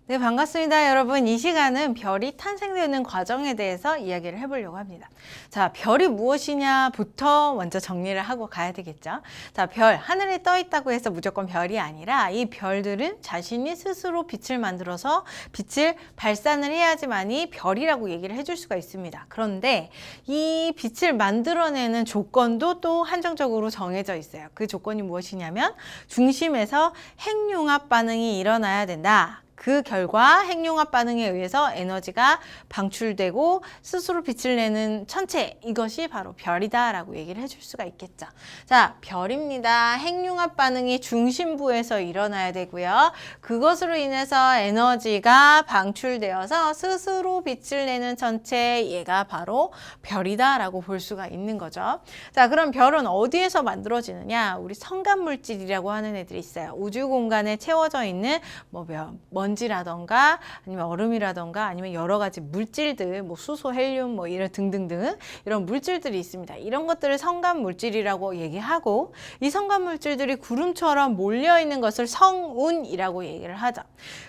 네, 반갑습니다. 여러분, 이 시간은 별이 탄생되는 과정에 대해서 이야기를 해보려고 합니다. 자, 별이 무엇이냐부터 먼저 정리를 하고 가야 되겠죠. 자, 별, 하늘에 떠 있다고 해서 무조건 별이 아니라 이 별들은 자신이 스스로 빛을 만들어서 빛을 발산을 해야지만이 별이라고 얘기를 해줄 수가 있습니다. 그런데 이 빛을 만들어내는 조건도 또 한정적으로 정해져 있어요. 그 조건이 무엇이냐면 중심에서 핵융합 반응이 일어나야 된다. 그 결과 핵융합 반응에 의해서 에너지가 방출되고 스스로 빛을 내는 천체, 이것이 바로 별이다 라고 얘기를 해줄 수가 있겠죠. 자, 별입니다. 핵융합 반응이 중심부에서 일어나야 되고요. 그것으로 인해서 에너지가 방출되어서 스스로 빛을 내는 천체, 얘가 바로 별이다 라고 볼 수가 있는 거죠. 자, 그럼 별은 어디에서 만들어지느냐? 우리 성간물질이라고 하는 애들이 있어요. 우주 공간에 채워져 있는 먼지라던가 아니면 얼음이라던가 아니면 여러 가지 물질들, 수소, 헬륨, 이런 등등등 이런 물질들이 있습니다. 이런 것들을 성간 물질이라고 얘기하고, 이 성간 물질들이 구름처럼 몰려 있는 것을 성운이라고 얘기를 하죠.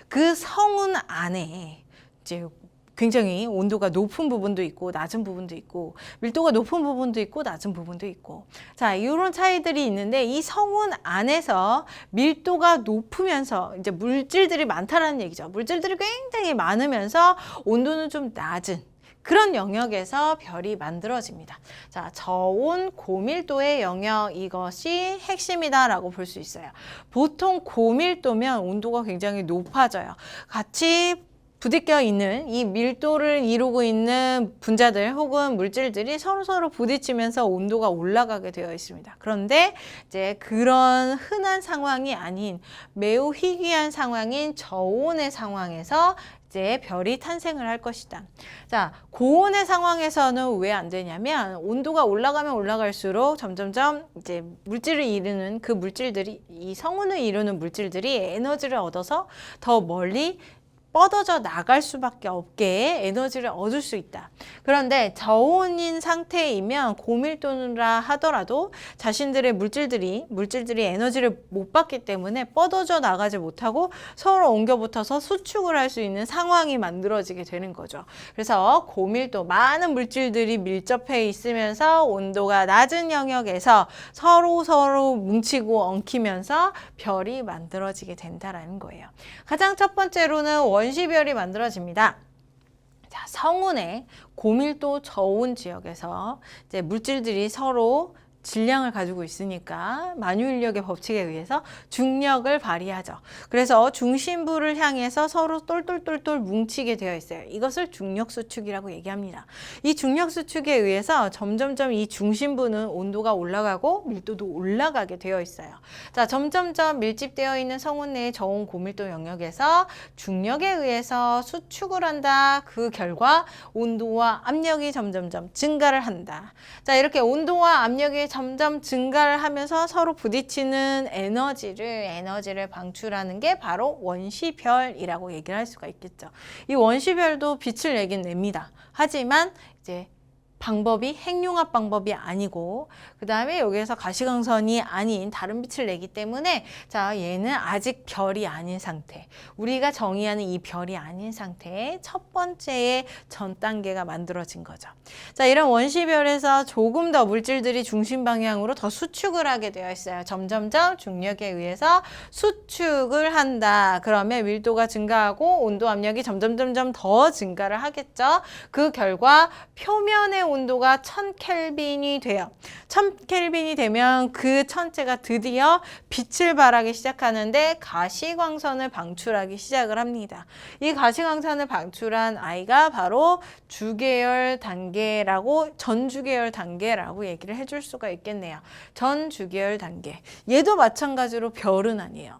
그 성운 안에 이제 굉장히 온도가 높은 부분도 있고 낮은 부분도 있고 밀도가 높은 부분도 있고 낮은 부분도 있고, 자, 이런 차이들이 있는데 이 성운 안에서 밀도가 높으면서 이제 물질들이 많다라는 얘기죠. 물질들이 굉장히 많으면서 온도는 좀 낮은 그런 영역에서 별이 만들어집니다. 자, 저온 고밀도의 영역, 이것이 핵심이다라고 볼 수 있어요. 보통 고밀도면 온도가 굉장히 높아져요. 같이 부딪혀 있는 이 밀도를 이루고 있는 분자들 혹은 물질들이 서로 부딪히면서 온도가 올라가게 되어 있습니다. 그런데 이제 그런 흔한 상황이 아닌 매우 희귀한 상황인 저온의 상황에서 이제 별이 탄생을 할 것이다. 자, 고온의 상황에서는 왜 안 되냐면 온도가 올라가면 올라갈수록 점점점 이제 물질을 이루는 그 물질들이, 이 성운을 이루는 물질들이 에너지를 얻어서 더 멀리 뻗어져 나갈 수밖에 없게 에너지를 얻을 수 있다. 그런데 저온인 상태이면 고밀도라 하더라도 자신들의 물질들이 에너지를 못 받기 때문에 뻗어져 나가지 못하고 서로 옮겨붙어서 수축을 할 수 있는 상황이 만들어지게 되는 거죠. 그래서 고밀도, 많은 물질들이 밀접해 있으면서 온도가 낮은 영역에서 서로 뭉치고 엉키면서 별이 만들어지게 된다라는 거예요. 가장 첫 번째로는 원시별이 만들어집니다. 자, 성운의 고밀도 저온 지역에서 이제 물질들이 서로 질량을 가지고 있으니까 만유인력의 법칙에 의해서 중력을 발휘하죠. 그래서 중심부를 향해서 서로 똘똘똘똘 뭉치게 되어 있어요. 이것을 중력수축이라고 얘기합니다. 이 중력수축에 의해서 점점점 이 중심부는 온도가 올라가고 밀도도 올라가게 되어 있어요. 자, 점점점 밀집되어 있는 성운 내의 저온 고밀도 영역에서 중력에 의해서 수축을 한다. 그 결과 온도와 압력이 점점점 증가를 한다. 자, 이렇게 온도와 압력이 점점 증가를 하면서 서로 부딪히는 에너지를 방출하는 게 바로 원시별이라고 얘기를 할 수가 있겠죠. 이 원시별도 빛을 내긴 냅니다. 하지만 이제 방법이 핵융합 방법이 아니고, 그 다음에 여기에서 가시광선이 아닌 다른 빛을 내기 때문에, 자, 얘는 아직 별이 아닌 상태, 우리가 정의하는 이 별이 아닌 상태의 첫 번째의 전 단계가 만들어진 거죠. 자, 이런 원시별에서 조금 더 물질들이 중심 방향으로 더 수축을 하게 되어 있어요. 점점점 중력에 의해서 수축을 한다. 그러면 밀도가 증가하고 온도 압력이 점점 더 증가를 하겠죠. 그 결과 표면의 온도가 1000켈빈이 돼요. 1000켈빈이 되면 그 천체가 드디어 빛을 발하기 시작하는데 가시광선을 방출하기 시작을 합니다. 이 가시광선을 방출한 아이가 바로 주계열 단계라고, 전주계열 단계라고 얘기를 해줄 수가 있겠네요. 전주계열 단계. 얘도 마찬가지로 별은 아니에요.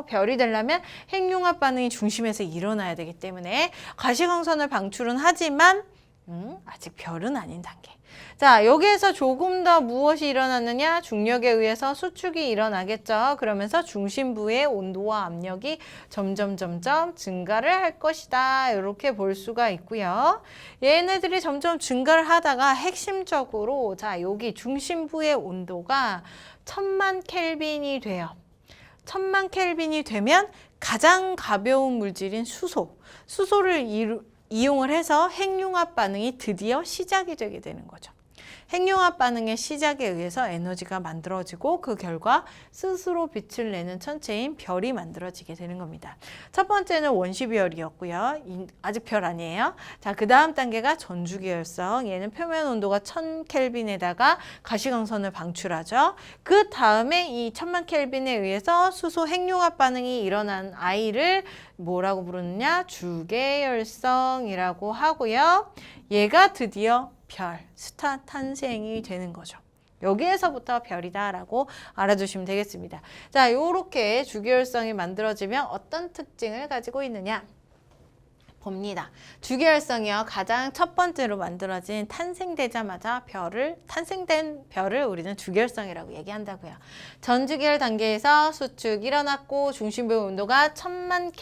별이 되려면 핵융합 반응이 중심에서 일어나야 되기 때문에 가시광선을 방출은 하지만 아직 별은 아닌 단계. 자, 여기에서 조금 더 무엇이 일어났느냐? 중력에 의해서 수축이 일어나겠죠. 그러면서 중심부의 온도와 압력이 점점 증가를 할 것이다. 이렇게 볼 수가 있고요. 얘네들이 점점 증가를 하다가 핵심적으로, 자, 여기 중심부의 온도가 1000만 켈빈이 돼요. 1000만 켈빈이 되면 가장 가벼운 물질인 수소, 수소를 이용을 해서 핵융합 반응이 드디어 시작이 되게 되는 거죠. 핵융합 반응의 시작에 의해서 에너지가 만들어지고 그 결과 스스로 빛을 내는 천체인 별이 만들어지게 되는 겁니다. 첫 번째는 원시별이었고요. 아직 별 아니에요. 자, 그 다음 단계가 전주계열성. 얘는 표면 온도가 1000켈빈에다가 가시광선을 방출하죠. 그 다음에 이 1000만 켈빈에 의해서 수소 핵융합 반응이 일어난 아이를 뭐라고 부르느냐? 주계열성이라고 하고요. 얘가 드디어 별, 스타 탄생이 되는 거죠. 여기에서부터 별이다라고 알아두시면 되겠습니다. 자, 요렇게 주계열성이 만들어지면 어떤 특징을 가지고 있느냐? 봅니다. 주계열성이요. 가장 첫 번째로 만들어진 탄생되자마자 탄생된 별을 우리는 주계열성이라고 얘기한다고요. 전주계열 단계에서 수축 일어났고 중심부 온도가 1000만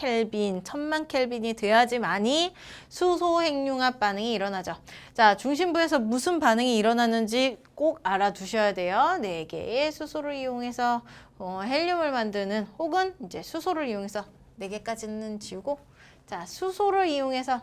켈빈이 돼야지만이 수소 핵융합 반응이 일어나죠. 자, 중심부에서 무슨 반응이 일어나는지 꼭 알아두셔야 돼요. 4개의 수소를 이용해서 헬륨을 만드는, 혹은 이제 수소를 이용해서 4개까지는 지우고, 자, 수소를 이용해서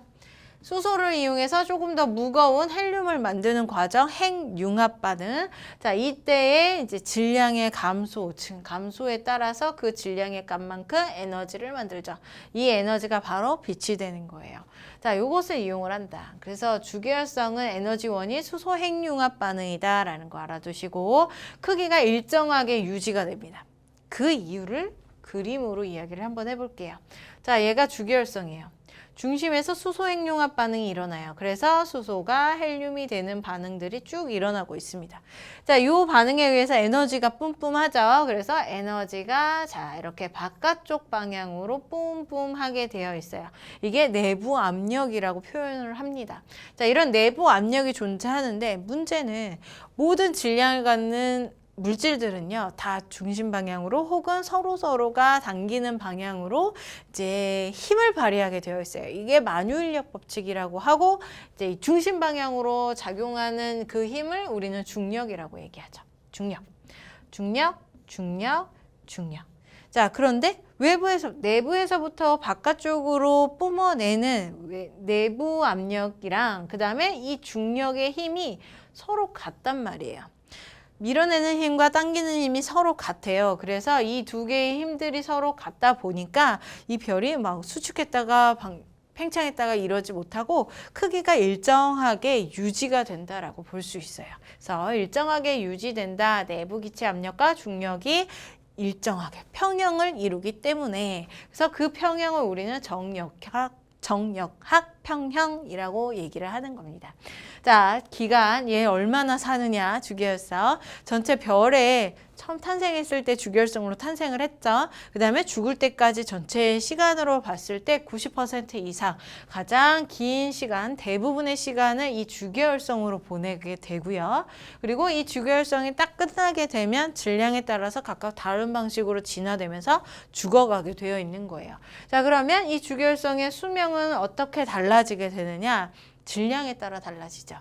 조금 더 무거운 헬륨을 만드는 과정, 핵융합 반응. 자, 이때에 이제 질량의 감소에 따라서 그 질량의 값만큼 에너지를 만들죠. 이 에너지가 바로 빛이 되는 거예요. 자, 요것을 이용을 한다. 그래서 주계열성은 에너지원이 수소 핵융합 반응이다라는 거 알아두시고, 크기가 일정하게 유지가 됩니다. 그 이유를 그림으로 이야기를 한번 해볼게요. 자, 얘가 주계열성이에요. 중심에서 수소 핵융합 반응이 일어나요. 그래서 수소가 헬륨이 되는 반응들이 쭉 일어나고 있습니다. 자, 이 반응에 의해서 에너지가 뿜뿜하죠. 그래서 에너지가 자, 이렇게 바깥쪽 방향으로 뿜뿜하게 되어 있어요. 이게 내부 압력이라고 표현을 합니다. 자, 이런 내부 압력이 존재하는데, 문제는 모든 질량을 갖는 물질들은요, 다 중심 방향으로 혹은 서로가 당기는 방향으로 이제 힘을 발휘하게 되어 있어요. 이게 만유인력 법칙이라고 하고, 이제 중심 방향으로 작용하는 그 힘을 우리는 중력이라고 얘기하죠. 중력. 자, 그런데 내부에서부터 바깥쪽으로 뿜어내는 내부 압력이랑 그 다음에 이 중력의 힘이 서로 같단 말이에요. 밀어내는 힘과 당기는 힘이 서로 같아요. 그래서 이 두 개의 힘들이 서로 같다 보니까 이 별이 막 수축했다가 팽창했다가 이러지 못하고 크기가 일정하게 유지가 된다라고 볼 수 있어요. 그래서 일정하게 유지된다. 내부 기체 압력과 중력이 일정하게 평형을 이루기 때문에, 그래서 그 평형을 우리는 정역학 평형이라고 얘기를 하는 겁니다. 자, 기간, 얘 얼마나 사느냐, 주계열성. 전체 별에 처음 탄생했을 때 주계열성으로 탄생을 했죠. 그 다음에 죽을 때까지 전체 시간으로 봤을 때 90% 이상, 가장 긴 시간, 대부분의 시간을 이 주계열성으로 보내게 되고요. 그리고 이 주계열성이 딱 끝나게 되면 질량에 따라서 각각 다른 방식으로 진화되면서 죽어가게 되어 있는 거예요. 자, 그러면 이 주계열성의 수명은 어떻게 달라지게 되느냐? 질량에 따라 달라지죠.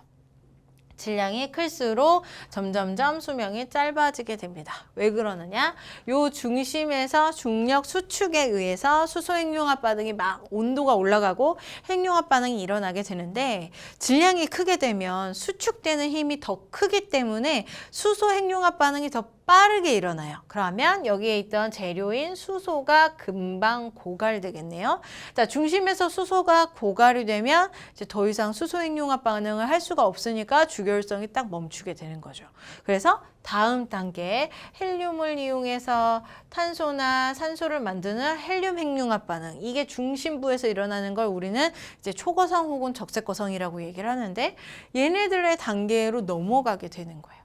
질량이 클수록 점점점 수명이 짧아지게 됩니다. 왜 그러느냐? 요 중심에서 중력 수축에 의해서 수소 핵융합 반응이 막 온도가 올라가고 핵융합 반응이 일어나게 되는데, 질량이 크게 되면 수축되는 힘이 더 크기 때문에 수소 핵융합 반응이 더 빠르게 일어나요. 그러면 여기에 있던 재료인 수소가 금방 고갈되겠네요. 자, 중심에서 수소가 고갈이 되면 이제 더 이상 수소 핵융합 반응을 할 수가 없으니까 주계열성이 딱 멈추게 되는 거죠. 그래서 다음 단계에 헬륨을 이용해서 탄소나 산소를 만드는 헬륨 핵융합 반응, 이게 중심부에서 일어나는 걸 우리는 이제 초거성 혹은 적색거성이라고 얘기를 하는데, 얘네들의 단계로 넘어가게 되는 거예요.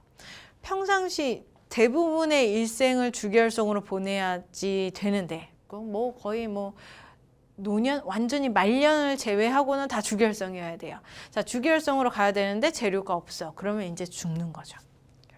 평상시 대부분의 일생을 주계열성으로 보내야지 되는데, 뭐 거의 노년, 완전히 말년을 제외하고는 다 주계열성이어야 돼요. 자, 주계열성으로 가야 되는데 재료가 없어. 그러면 이제 죽는 거죠.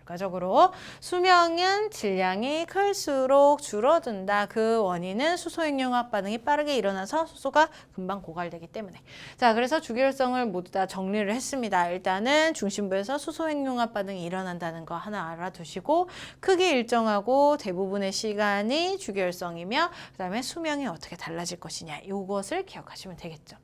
결과적으로 수명은 질량이 클수록 줄어든다. 그 원인은 수소액융합 반응이 빠르게 일어나서 수소가 금방 고갈되기 때문에. 자, 그래서 주기율성을 모두 다 정리를 했습니다. 일단은 중심부에서 수소액융합 반응이 일어난다는 거 하나 알아두시고 크기 일정하고 대부분의 시간이 주기율성이며 그 다음에 수명이 어떻게 달라질 것이냐 이것을 기억하시면 되겠죠.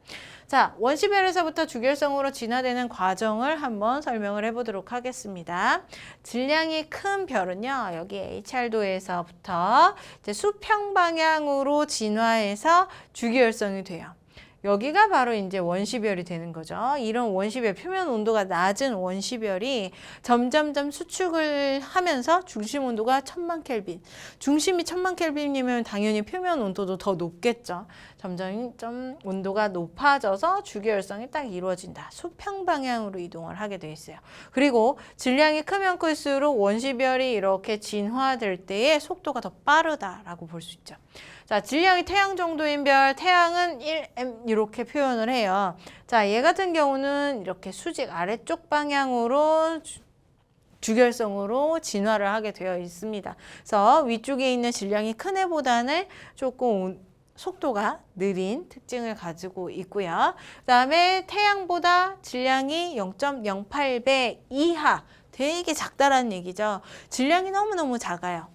자, 원시별에서부터 주기율성으로 진화되는 과정을 한번 설명을 해보도록 하겠습니다. 질량이 큰 별은요, 여기 HR도에서부터 이제 수평 방향으로 진화해서 주기율성이 돼요. 여기가 바로 이제 원시별이 되는 거죠. 이런 원시별, 표면 온도가 낮은 원시별이 점점점 수축을 하면서 중심 온도가 1000만 켈빈. 중심이 1000만 켈빈이면 당연히 표면 온도도 더 높겠죠. 점점 온도가 높아져서 주기율성이 딱 이루어진다. 수평 방향으로 이동을 하게 돼 있어요. 그리고 질량이 크면 클수록 원시별이 이렇게 진화될 때의 속도가 더 빠르다라고 볼 수 있죠. 자, 질량이 태양 정도인 별, 태양은 1m 이렇게 표현을 해요. 자, 얘 같은 경우는 이렇게 수직 아래쪽 방향으로 주결성으로 진화를 하게 되어 있습니다. 그래서 위쪽에 있는 질량이 큰 애보다는 조금 속도가 느린 특징을 가지고 있고요. 그 다음에 태양보다 질량이 0.08배 이하, 되게 작다라는 얘기죠. 질량이 너무너무 작아요.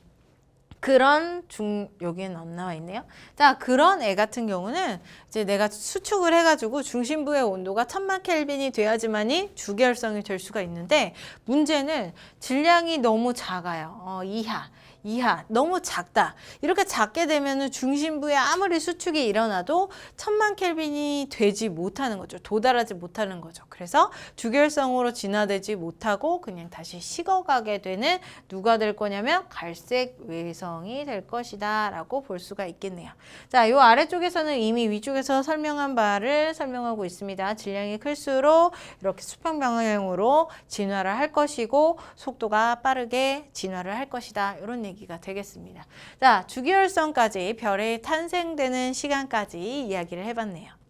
여기에는 안 나와 있네요. 자, 그런 애 같은 경우는 이제 내가 수축을 해가지고 중심부의 온도가 1000만 켈빈이 돼야지만이 주기율성이 될 수가 있는데 문제는 질량이 너무 작아요. 이하 너무 작다. 이렇게 작게 되면은 중심부에 아무리 수축이 일어나도 1000만 켈빈이 되지 못하는 거죠. 도달하지 못하는 거죠. 그래서 주기율성으로 진화되지 못하고 그냥 다시 식어가게 되는 누가 될 거냐면 갈색 외성이 될 것이다 라고 볼 수가 있겠네요. 자, 요 아래쪽에서는 이미 위쪽에서 설명한 바를 설명하고 있습니다. 질량이 클수록 이렇게 수평 방향으로 진화를 할 것이고 속도가 빠르게 진화를 할 것이다. 이런 얘기가 되겠습니다. 자, 주기율성까지 별의 탄생되는 시간까지 이야기를 해봤네요.